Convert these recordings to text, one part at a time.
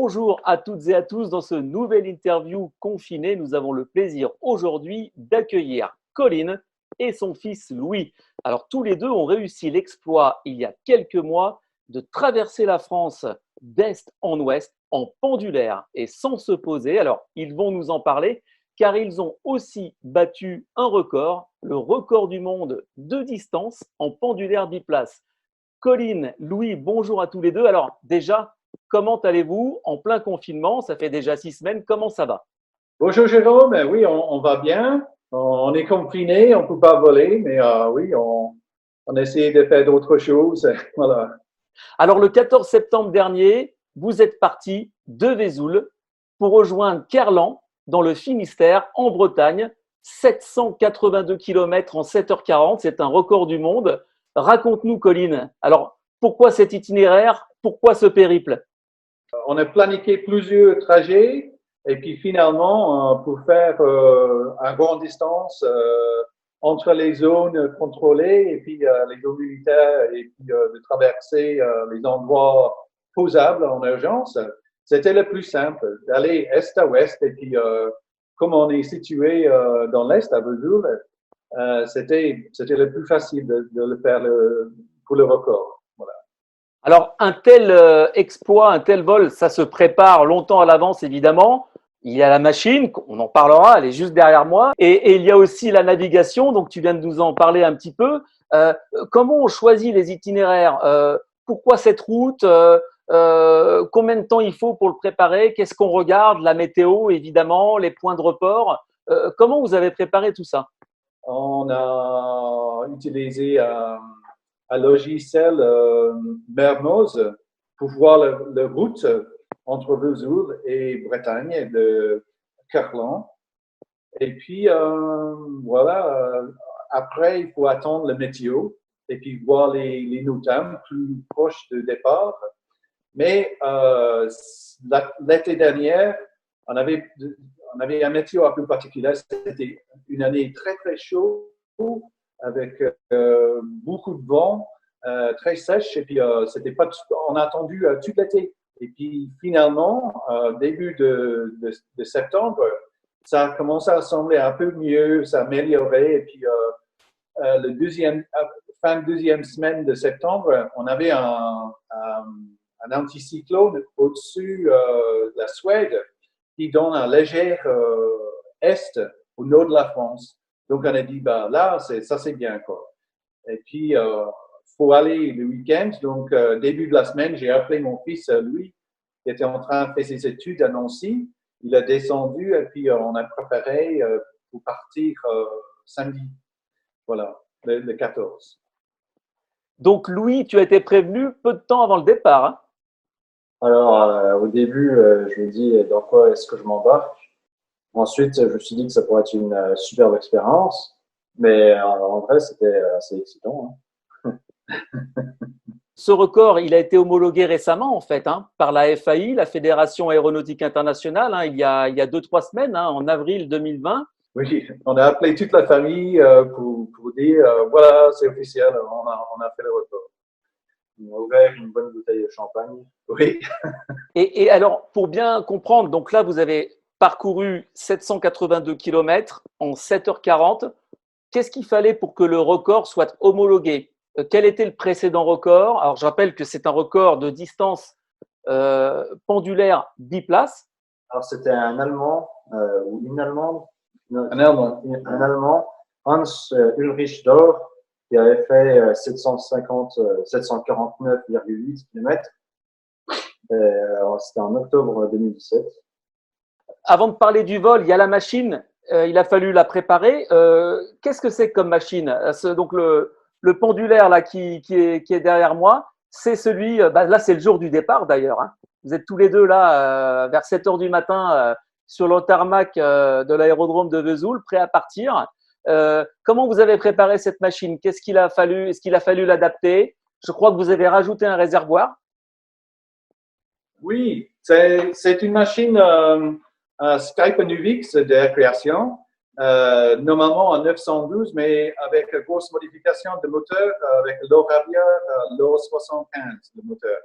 Bonjour à toutes et à tous. Dans ce nouvel interview confiné, nous avons le plaisir aujourd'hui d'accueillir Colin et son fils Louis. Alors tous les deux ont réussi l'exploit il y a quelques mois de traverser la France d'est en ouest en pendulaire et sans se poser. Alors ils vont nous en parler car ils ont aussi battu un record, le record du monde de distance en pendulaire biplace. Colin, Louis, bonjour à tous les deux. Alors déjà, comment allez-vous en plein confinement? Ça fait déjà 6 semaines. Comment ça va? Bonjour Jérôme, oui, on va bien. On est confiné, on ne peut pas voler, mais oui, on essaie de faire d'autres choses. Voilà. Alors le 14 septembre dernier, vous êtes parti de Vesoul pour rejoindre Kerlan dans le Finistère, en Bretagne. 782 km en 7h40, c'est un record du monde. Raconte-nous, Colin. Alors, pourquoi cet itinéraire? Pourquoi ce périple? On a planifié plusieurs trajets et puis finalement, pour faire à grande distance entre les zones contrôlées et puis les zones militaires et puis de traverser les endroits posables en urgence, c'était le plus simple, d'aller est à ouest et puis comme on est situé dans l'est à Vesoul, c'était le plus facile de le faire pour le record. Voilà. Alors, un tel exploit, un tel vol, ça se prépare longtemps à l'avance, évidemment. Il y a la machine, on en parlera, elle est juste derrière moi. Et il y a aussi la navigation, donc tu viens de nous en parler un petit peu. Comment on choisit les itinéraires? Pourquoi cette route? Combien de temps il faut pour le préparer? Qu'est-ce qu'on regarde? La météo, évidemment, les points de report. Comment vous avez préparé tout ça? On a utilisé un logiciel Mermoz pour voir la route entre Vesoul et Bretagne de Kerlan. Et puis, voilà, après, il faut attendre le météo et puis voir les NOTAM plus proches du départ. Mais l'été dernier, on avait un météo un peu particulier. C'était une année très, très chaude avec beaucoup de vent, très sèche. Et puis, c'était pas, on a attendu tout l'été. Et puis, finalement, début de septembre, ça a commencé à sembler un peu mieux, ça a amélioré. Et puis, fin de deuxième semaine de septembre, on avait un anticyclone au-dessus de la Suède qui donne un léger est au nord de la France. Donc, on a dit, bah, là, ça, c'est bien, quoi. Et puis, faut aller le week-end. Donc, début de la semaine, j'ai appelé mon fils, lui, qui était en train de faire ses études à Nancy. Il a descendu et puis on a préparé pour partir samedi. Voilà, le 14. Donc, Louis, tu as été prévenu peu de temps avant le départ, hein? Alors, au début, je me dis dans quoi est-ce que je m'embarque. Ensuite, je me suis dit que ça pourrait être une superbe expérience. Mais en vrai, c'était assez excitant, hein. Ce record, il a été homologué récemment, en fait, hein, par la FAI, la Fédération aéronautique internationale, hein, il y a 2-3 semaines, hein, en avril 2020. Oui, on a appelé toute la famille pour dire, voilà, c'est officiel, on a fait le record. On a ouvert une bonne bouteille de champagne. Oui. Et alors, pour bien comprendre, donc là, vous avez parcouru 782 km en 7h40. Qu'est-ce qu'il fallait pour que le record soit homologué? Quel était le précédent record? Alors, je rappelle que c'est un record de distance pendulaire biplace. Alors, c'était un Allemand ou une Allemande, Un Allemand. un Allemand, Hans Ulrich Dörr, qui avait fait 749,8 km. C'était en octobre 2017. Avant de parler du vol, il y a la machine. Il a fallu la préparer. Qu'est-ce que c'est comme machine? Donc le pendulaire là qui est derrière moi, c'est celui. Là, c'est le jour du départ d'ailleurs, hein. Vous êtes tous les deux là vers 7h du matin sur le tarmac de l'aérodrome de Vesoul, prêts à partir. Comment vous avez préparé cette machine? Qu'est-ce qu'il a fallu? Est-ce qu'il a fallu l'adapter? Je crois que vous avez rajouté un réservoir. Oui, c'est une machine Skype Nuvix de création, normalement en 912, mais avec une grosse modification de moteur, avec l'eau arrière, l'eau 75, le moteur.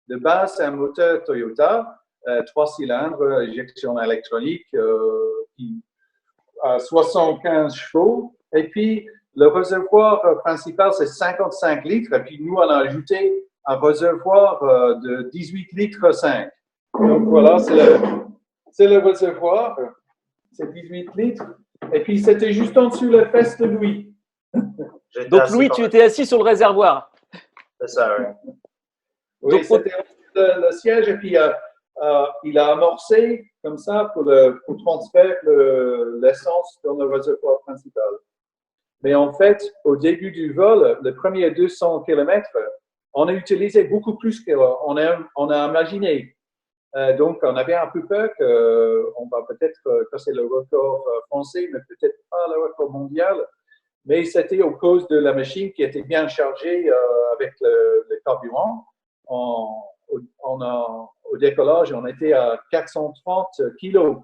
De base, c'est un moteur Toyota. 3 cylindres, injection électronique, qui à 75 chevaux. Et puis, le réservoir principal, c'est 55 litres. Et puis, nous, on a ajouté un réservoir de 18 litres 5. Donc, voilà, c'est le réservoir. C'est 18 litres. Et puis, c'était juste en dessous les fesses de Louis. Donc, Louis, tu étais assis sur le réservoir. C'est ça, oui. Oui, c'était le siège. Et puis, il a amorcé comme ça pour transférer l'essence dans le réservoir principal. Mais en fait, au début du vol, les premiers 200 km, on a utilisé beaucoup plus qu'on a imaginé. Donc, on avait un peu peur qu'on va peut-être casser le record français, mais peut-être pas le record mondial. Mais c'était à cause de la machine qui était bien chargée avec le carburant. Au décollage, on était à 430 kilos.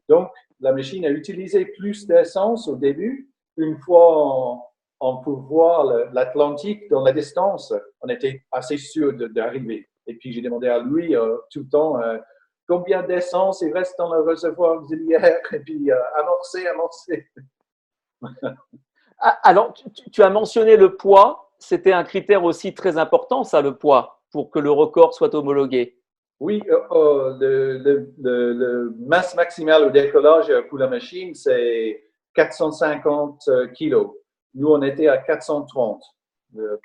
Donc, la machine a utilisé plus d'essence au début. Une fois on peut voir l'Atlantique dans la distance, on était assez sûr d'arriver. Et puis, j'ai demandé à lui tout le temps combien d'essence il reste dans le réservoir auxiliaire. Et puis, amorcer. Alors, tu as mentionné le poids. C'était un critère aussi très important, ça, le poids, pour que le record soit homologué. Oui, le masse maximale au décollage pour la machine, c'est 450 kilos. Nous, on était à 430,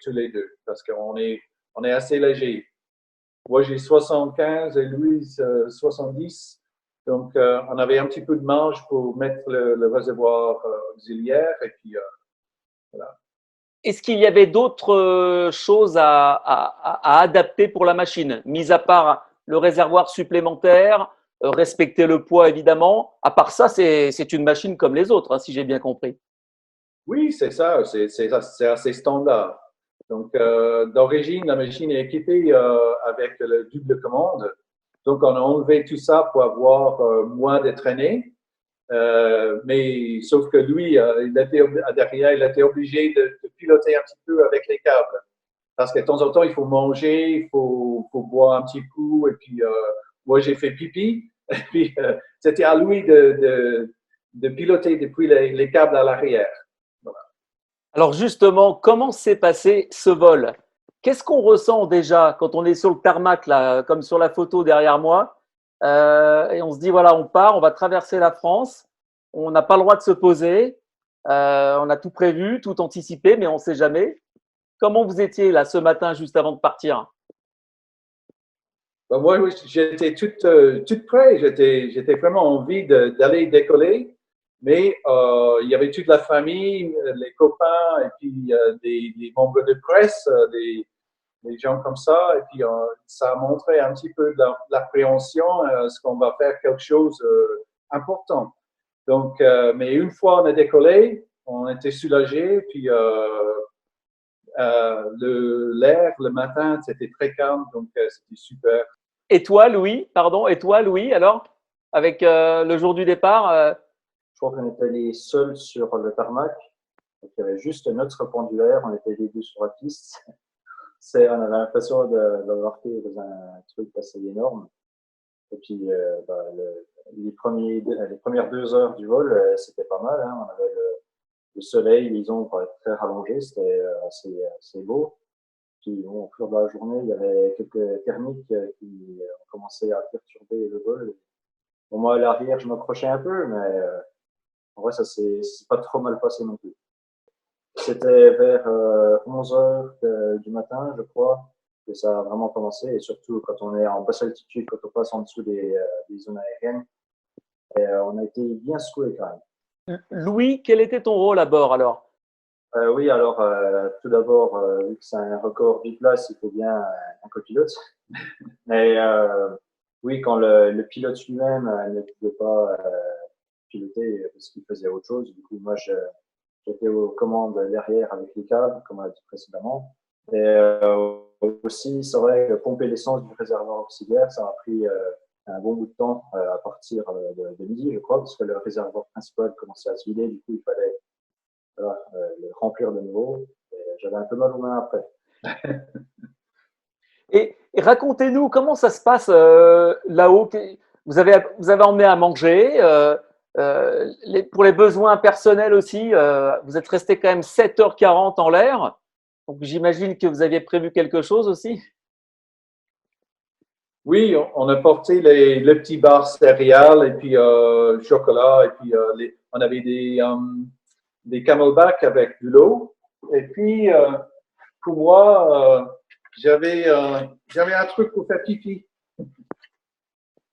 tous les deux, parce qu'on est assez léger. Moi, j'ai 75 et lui, 70. Donc, on avait un petit peu de marge pour mettre le réservoir auxiliaire. Et puis, voilà. Est-ce qu'il y avait d'autres choses à adapter pour la machine, mis à part le réservoir supplémentaire, respecter le poids évidemment? À part ça, c'est une machine comme les autres, hein, si j'ai bien compris. Oui, c'est ça, c'est assez standard. Donc, d'origine, la machine est équipée avec le double commande. Donc, on a enlevé tout ça pour avoir moins de traînées. Mais sauf que lui, derrière, il était obligé de piloter un petit peu avec les câbles. Parce que de temps en temps, il faut manger, il faut boire un petit coup. Et puis, moi, j'ai fait pipi. Et puis, c'était à lui de piloter depuis les câbles à l'arrière. Voilà. Alors justement, comment s'est passé ce vol? Qu'est-ce qu'on ressent déjà quand on est sur le tarmac, là, comme sur la photo derrière moi, et on se dit, voilà, on part, on va traverser la France, on n'a pas le droit de se poser, on a tout prévu, tout anticipé, mais on ne sait jamais. Comment vous étiez là ce matin juste avant de partir? Ben, moi, oui, j'étais toute prêt. J'étais vraiment envie d'aller décoller. Mais il y avait toute la famille, les copains, et puis des membres de presse, des gens comme ça. Et puis, ça a montré un petit peu de l'appréhension, ce qu'on va faire quelque chose d'important. Donc, mais une fois on a décollé, on était soulagés. Puis, l'air, le matin, c'était très calme. Donc, c'était super. Et toi, Louis, pardon, et toi, Louis, alors, avec le jour du départ, Je crois qu'on était les seuls sur le tarmac. Donc, il y avait juste notre pendulaire. On était les deux sur la piste. On avait l'impression d'embarquer dans un truc assez énorme. Et puis, les premières 2 heures du vol, c'était pas mal. Hein. On avait le soleil, disons, très rallongé. C'était assez beau. Puis, bon, au fur de la journée, il y avait quelques thermiques qui ont commencé à perturber le vol. Pour moi, à l'arrière, je m'approchais un peu, mais en vrai, ça s'est pas trop mal passé non plus. C'était vers 11 heures du matin, je crois, que ça a vraiment commencé. Et surtout quand on est en basse altitude, quand on passe en dessous des zones aériennes, et, on a été bien secoué quand même. Louis, quel était ton rôle à bord alors? Oui, alors tout d'abord, vu que c'est un record biplace, il faut bien un copilote. Mais oui, quand le pilote lui-même ne pouvait pas piloter parce qu'il faisait autre chose, du coup, moi, j'étais aux commandes derrière avec les câbles, comme on l'a dit précédemment. Et aussi, c'est vrai que pomper l'essence du réservoir auxiliaire, ça m'a pris un bon bout de temps à partir de midi, je crois, parce que le réservoir principal commençait à se vider. Du coup, il fallait le remplir de nouveau. Et j'avais un peu mal aux mains après. Et racontez-nous comment ça se passe là-haut. Vous avez emmené à manger pour les besoins personnels aussi. Vous êtes resté quand même 7h40 en l'air. Donc j'imagine que vous aviez prévu quelque chose aussi. Oui, on a porté le petit bar céréales et puis chocolat et puis on avait des camelbacks avec de l'eau. Et puis pour moi, j'avais un truc pour faire pipi.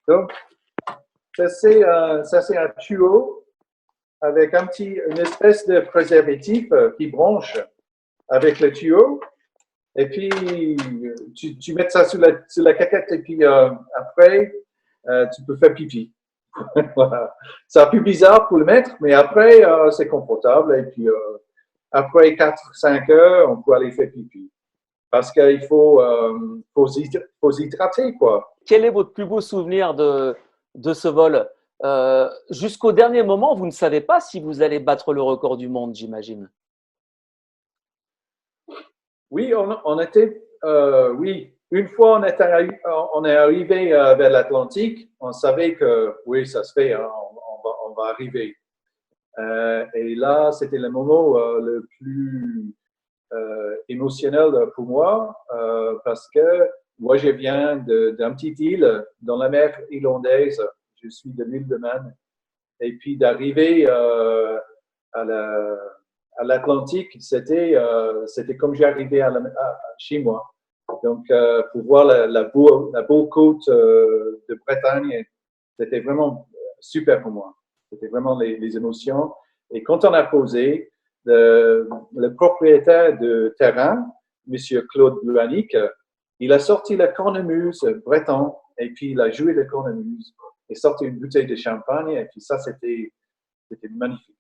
Donc ça c'est un tuyau avec une espèce de préservatif qui branche avec le tuyau. Et puis, tu mets ça sur la caquette et puis après, tu peux faire pipi. Voilà. C'est un peu bizarre pour le mettre, mais après, c'est confortable. Et puis, après 4-5 heures, on peut aller faire pipi. Parce qu'il faut s'hydrater, quoi. Quel est votre plus beau souvenir de ce vol? Jusqu'au dernier moment, vous ne savez pas si vous allez battre le record du monde, j'imagine. Oui, oui. Une fois on est arrivé vers l'Atlantique, on savait que oui, ça se fait, hein, on va arriver. Et là, c'était le moment le plus émotionnel pour moi parce que moi, je viens d'un petit île dans la mer irlandaise. Je suis de l'île de Man. Et puis d'arriver à l'Atlantique, c'était comme j'arrivais chez moi. Donc, pour voir la beau côte de Bretagne, c'était vraiment super pour moi. C'était vraiment les émotions. Et quand on a posé, le propriétaire de terrain, M. Claude Buanic, il a sorti la cornemuse breton et puis il a joué la cornemuse et sorti une bouteille de champagne et puis ça, c'était magnifique.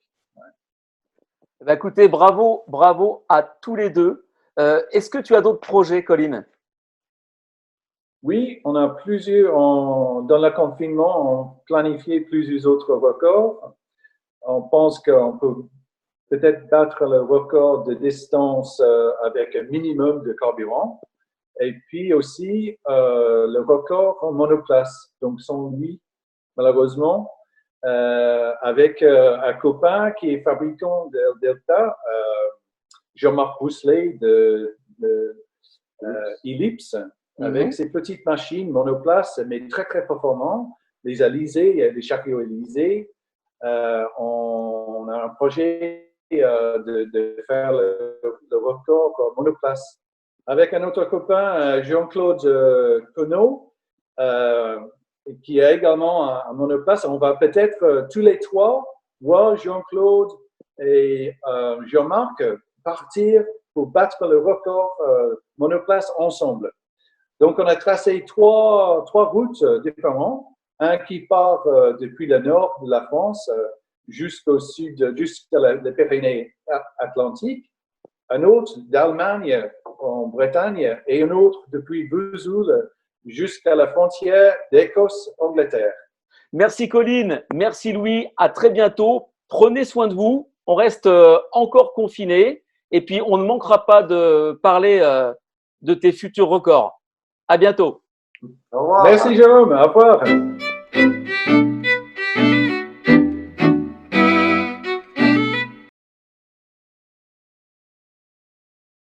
Eh bien, écoutez, bravo, bravo à tous les deux. Est-ce que tu as d'autres projets, Colin? Oui, on a dans le confinement, on planifié plusieurs autres records. On pense qu'on peut peut-être battre le record de distance avec un minimum de carburant. Et puis aussi le record en monoplace, donc sans lui, malheureusement, avec un copain qui est fabricant de Delta, Jean-Marc Bousselet de Ellipse, avec ses petites machines monoplace, mais très, très performantes, les alizés, les chariots alizés. On a un projet de faire le record monoplace avec un autre copain, Jean-Claude Conneau, qui a également un monoplace. On va peut-être tous les trois voir Jean-Claude et Jean-Marc partir pour battre le record monoplace ensemble. Donc, on a tracé trois routes différentes. Un qui part depuis le nord de la France jusqu'au sud, jusqu'à les Pyrénées Atlantiques. Un autre d'Allemagne en Bretagne et un autre depuis Vesoul jusqu'à la frontière d'Écosse-Angleterre. Merci Colin, merci Louis, à très bientôt. Prenez soin de vous, on reste encore confinés et puis on ne manquera pas de parler de tes futurs records. À bientôt. Au revoir. Merci Jérôme, au revoir.